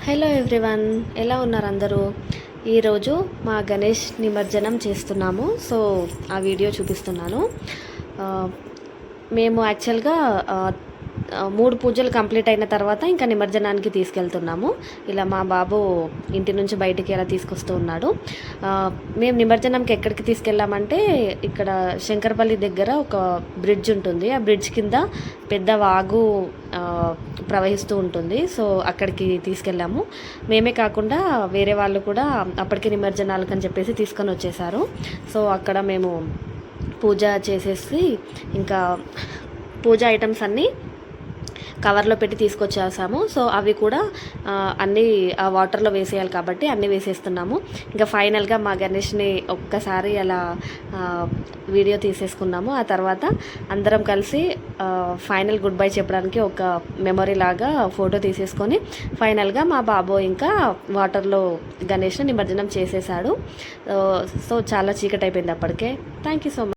Hello everyone, ఎలా ఉన్నారు అందరూ? ఈరోజు మా గణేష్ నిమజ్జనం చేస్తున్నాము. సో ఆ వీడియో చూపిస్తున్నాను. మేము యాక్చువల్గా 3 పూజలు కంప్లీట్ అయిన తర్వాత ఇంకా నిమజ్జనానికి తీసుకెళ్తున్నాము. ఇలా మా బాబు ఇంటి నుంచి బయటికి ఎలా తీసుకొస్తూ ఉన్నాడు. మేము నిమజ్జనంకి ఎక్కడికి తీసుకెళ్ళామంటే ఇక్కడ శంకరపల్లి దగ్గర ఒక బ్రిడ్జ్ ఉంటుంది. ఆ బ్రిడ్జ్ కింద పెద్ద వాగు ప్రవహిస్తూ ఉంటుంది. సో అక్కడికి తీసుకెళ్ళాము. మేమే కాకుండా వేరే వాళ్ళు కూడా అప్పటికి నిమజ్జనాలకు అని చెప్పేసి తీసుకొని వచ్చేసారు. సో అక్కడ మేము పూజ చేసేసి ఇంకా పూజ ఐటమ్స్ అన్నీ కవర్లో పెట్టి తీసుకొచ్చేసాము. సో అవి కూడా అన్నీ ఆ వాటర్లో వేసేయాలి కాబట్టి అన్నీ వేసేస్తున్నాము. ఇంకా ఫైనల్గా మా గణేష్ని ఒక్కసారి అలా వీడియో తీసేసుకున్నాము. ఆ తర్వాత అందరం కలిసి ఫైనల్ గుడ్ బై చెప్పడానికి ఒక మెమొరీ లాగా ఫోటో తీసేసుకొని ఫైనల్గా మా బాబు ఇంకా వాటర్లో గణేష్ని నిమజ్జనం చేసేసాడు. సో చాలా చీకటి అయిపోయింది అప్పటికే. Thank you so much.